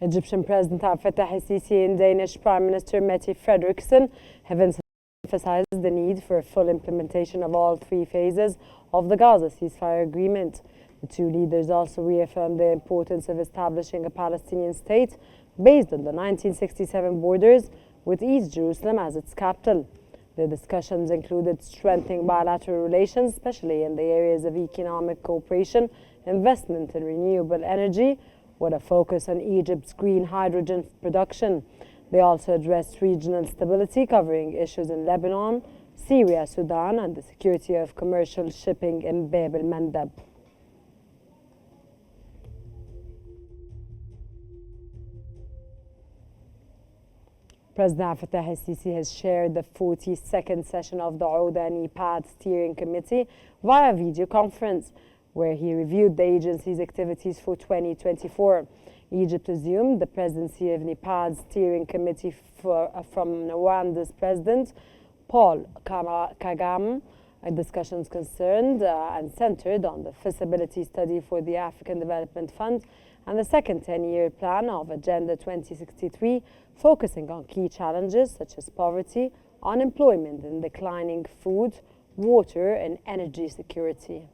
Egyptian President Abdel Fattah el-Sisi and Danish Prime Minister Mette Frederiksen have emphasized the need for full implementation of all three phases of the Gaza ceasefire agreement. The two leaders also reaffirmed the importance of establishing a Palestinian state based on the 1967 borders, with East Jerusalem as its capital. The discussions included strengthening bilateral relations, especially in the areas of economic cooperation, investment in renewable energy, with a focus on Egypt's green hydrogen production. They also addressed regional stability, covering issues in Lebanon, Syria, Sudan, and the security of commercial shipping in Bab el-Mandeb. President Abdel Fattah el-Sisi has chaired the 42nd session of the ODA and EPAD Steering Committee via video conference, where he reviewed the agency's activities for 2024. Egypt assumed the presidency of NEPAD's steering committee from Rwanda's president, Paul Kagame. Discussions concerned and centered on the feasibility study for the African Development Fund and the second 10-year plan of Agenda 2063, focusing on key challenges such as poverty, unemployment, and declining food, water, and energy security.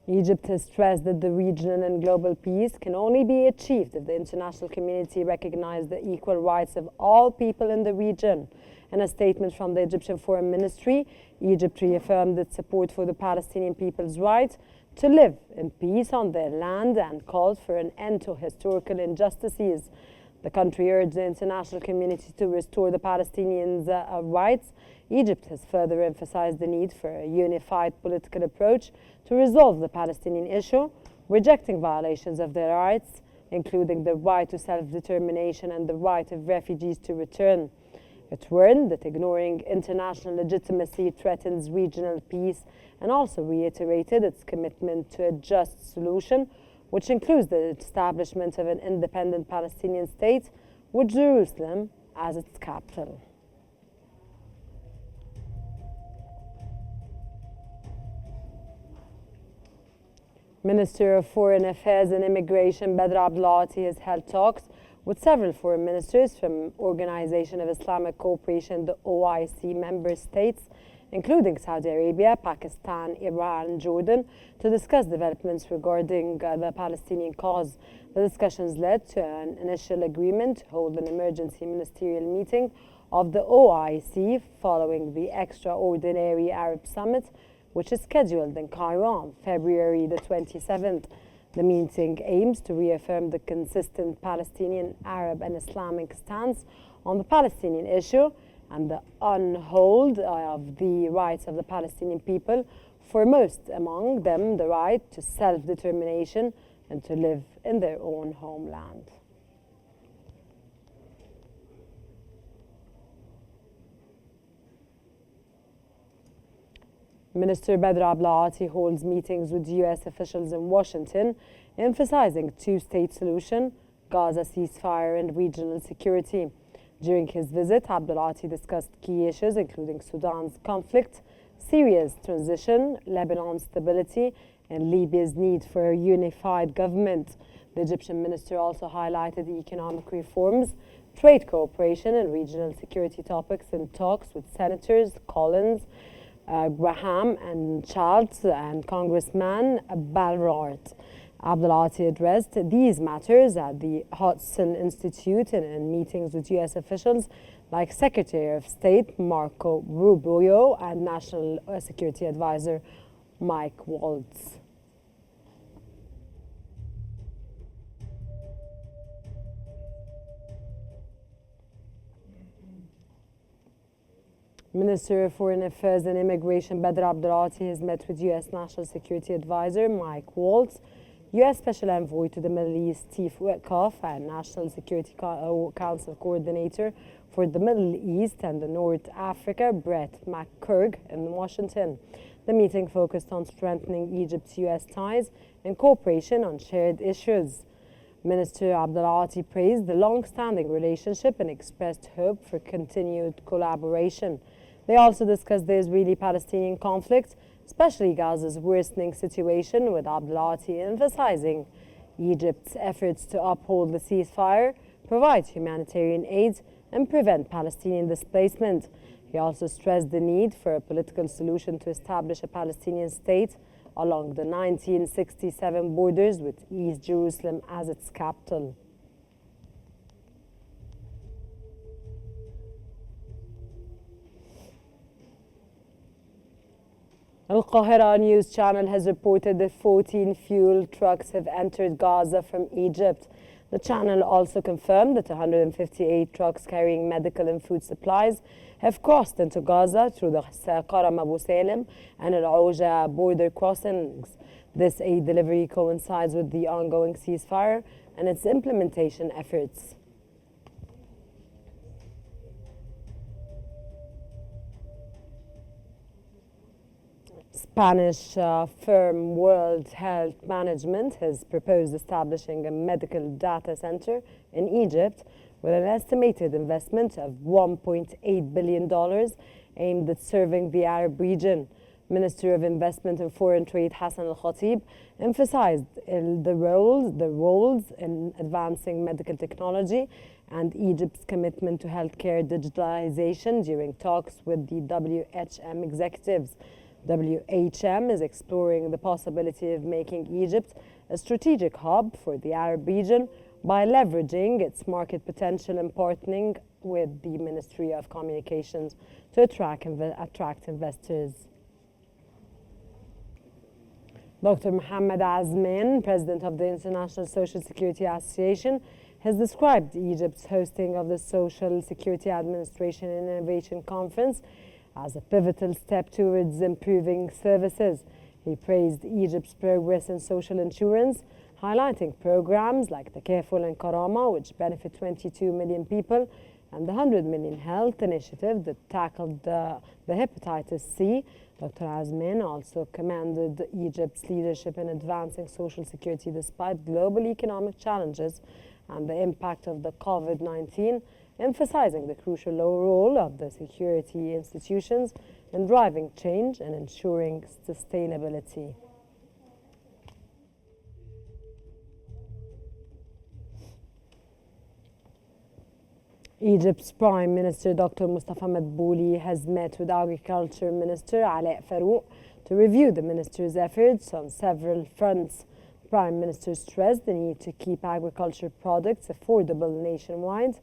Egypt has stressed that the regional and global peace can only be achieved if the international community recognizes the equal rights of all people in the region. In a statement from the Egyptian Foreign Ministry, Egypt reaffirmed its support for the Palestinian people's right to live in peace on their land and called for an end to historical injustices. The country urged the international community to restore the Palestinians' rights. Egypt has further emphasized the need for a unified political approach to resolve the Palestinian issue, rejecting violations of their rights, including the right to self-determination and the right of refugees to return. It warned that ignoring international legitimacy threatens regional peace, and also reiterated its commitment to a just solution, which includes the establishment of an independent Palestinian state with Jerusalem as its capital. Minister of Foreign Affairs and Immigration Badr Abdulati has held talks with several foreign ministers from Organization of Islamic Cooperation, the OIC member states, including Saudi Arabia, Pakistan, Iran, and Jordan, to discuss developments regarding the Palestinian cause. The discussions led to an initial agreement to hold an emergency ministerial meeting of the OIC following the extraordinary Arab Summit, which is scheduled in Cairo on February the 27th. The meeting aims to reaffirm the consistent Palestinian, Arab, and Islamic stance on the Palestinian issue and the uphold of the rights of the Palestinian people, foremost among them the right to self-determination and to live in their own homeland. Minister Badr Abdulati holds meetings with U.S. officials in Washington, emphasizing two-state solution, Gaza ceasefire, and regional security. During his visit, Abdulati discussed key issues including Sudan's conflict, Syria's transition, Lebanon's stability, and Libya's need for a unified government. The Egyptian minister also highlighted economic reforms, trade cooperation, and regional security topics in talks with Senators Collins, Graham, and Childs, and Congressman Balrart. Abdulati addressed these matters at the Hudson Institute and in meetings with U.S. officials like Secretary of State Marco Rubio and National Security Advisor Mike Waltz. Minister of Foreign Affairs and Immigration Badr Abdulati has met with U.S. National Security Advisor Mike Waltz, U.S. Special Envoy to the Middle East Steve Witkoff, and National Security Council Coordinator for the Middle East and the North Africa Brett McCurg in Washington. The meeting focused on strengthening Egypt's U.S. ties and cooperation on shared issues. Minister Abdulati praised the long-standing relationship and expressed hope for continued collaboration. They also discussed the Israeli-Palestinian conflict, especially Gaza's worsening situation, with Abdulati emphasizing Egypt's efforts to uphold the ceasefire, provide humanitarian aid, and prevent Palestinian displacement. He also stressed the need for a political solution to establish a Palestinian state along the 1967 borders, with East Jerusalem as its capital. Al Qahira News Channel has reported that 14 fuel trucks have entered Gaza from Egypt. The channel also confirmed that 158 trucks carrying medical and food supplies have crossed into Gaza through the Karam Abu Salim and Al Auja border crossings. This aid delivery coincides with the ongoing ceasefire and its implementation efforts. Spanish firm World Health Management has proposed establishing a medical data center in Egypt with an estimated investment of $1.8 billion aimed at serving the Arab region. Minister of Investment and Foreign Trade Hassan Al-Khatib emphasized the roles in advancing medical technology and Egypt's commitment to healthcare digitalization during talks with the WHM executives. WHM is exploring the possibility of making Egypt a strategic hub for the Arab region by leveraging its market potential and partnering with the Ministry of Communications to attract investors. Dr. Mohammed Azmin, president of the International Social Security Association, has described Egypt's hosting of the Social Security Administration Innovation Conference as a pivotal step towards improving services. He praised Egypt's progress in social insurance, highlighting programs like the Kaful and Karama, which benefit 22 million people, and the 100 Million Health Initiative that tackled the hepatitis C. Dr. Azmin also commended Egypt's leadership in advancing social security despite global economic challenges and the impact of the COVID-19, emphasizing the crucial role of the security institutions in driving change and ensuring sustainability. Egypt's Prime Minister Dr. Mustafa Madbouli has met with Agriculture Minister Ala Farouk to review the minister's efforts on several fronts. The Prime Minister stressed the need to keep agriculture products affordable nationwide.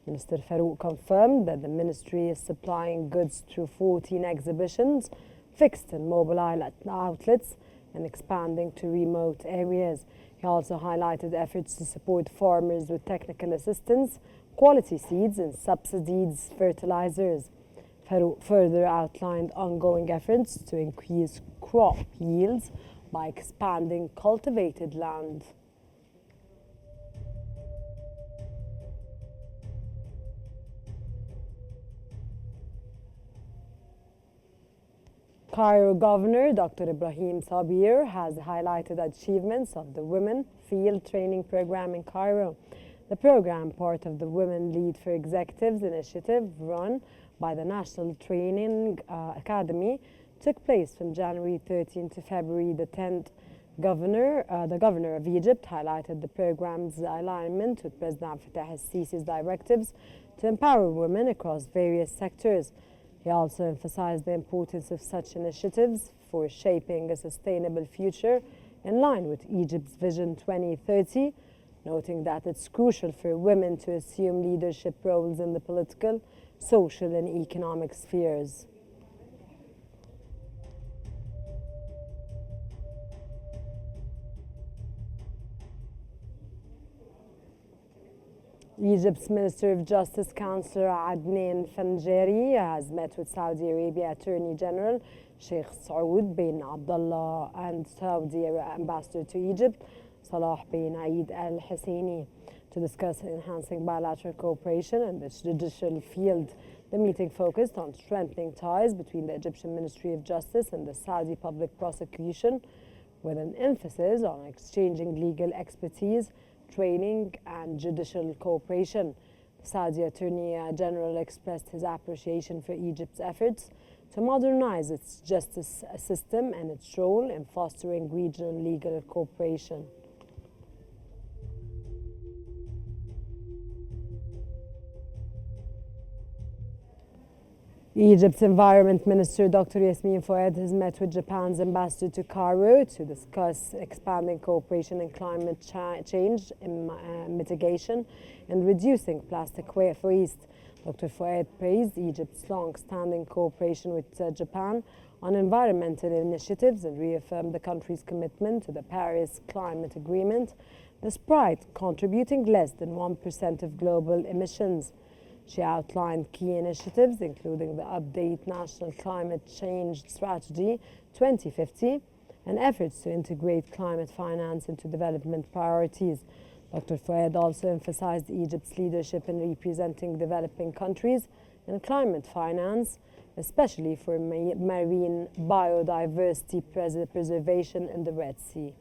Minister Farouk confirmed that the ministry is supplying goods through 14 exhibitions, fixed and mobile outlets, and expanding to remote areas. He also highlighted efforts to support farmers with technical assistance, quality seeds, and subsidized fertilizers. Farouk further outlined ongoing efforts to increase crop yields by expanding cultivated land. Cairo Governor Dr. Ibrahim Sabir has highlighted achievements of the Women Field Training Program in Cairo. The program, part of the Women Lead for Executives initiative run by the National Training Academy, took place from January 13 to February the 10th. The governor of Egypt highlighted the program's alignment with President Fattah al-Sisi's directives to empower women across various sectors. He also emphasized the importance of such initiatives for shaping a sustainable future in line with Egypt's Vision 2030, noting that it's crucial for women to assume leadership roles in the political, social, and economic spheres. Egypt's Minister of Justice, Councillor Adnan Fanjari, has met with Saudi Arabia Attorney General Sheikh Saud bin Abdullah and Saudi Ambassador to Egypt, Salah bin Eid Al Husseini, to discuss enhancing bilateral cooperation in the judicial field. The meeting focused on strengthening ties between the Egyptian Ministry of Justice and the Saudi Public Prosecution, with an emphasis on exchanging legal expertise, training, and judicial cooperation. The Saudi Attorney General expressed his appreciation for Egypt's efforts to modernize its justice system and its role in fostering regional legal cooperation. Egypt's Environment Minister Dr. Yasmin Fouad has met with Japan's ambassador to Cairo to discuss expanding cooperation in climate change mitigation and reducing plastic waste. Dr. Fouad praised Egypt's long-standing cooperation with Japan on environmental initiatives and reaffirmed the country's commitment to the Paris Climate Agreement, despite contributing less than 1% of global emissions. She outlined key initiatives, including the Update National Climate Change Strategy 2050 and efforts to integrate climate finance into development priorities. Dr. Fouad also emphasized Egypt's leadership in representing developing countries in climate finance, especially for marine biodiversity preservation in the Red Sea.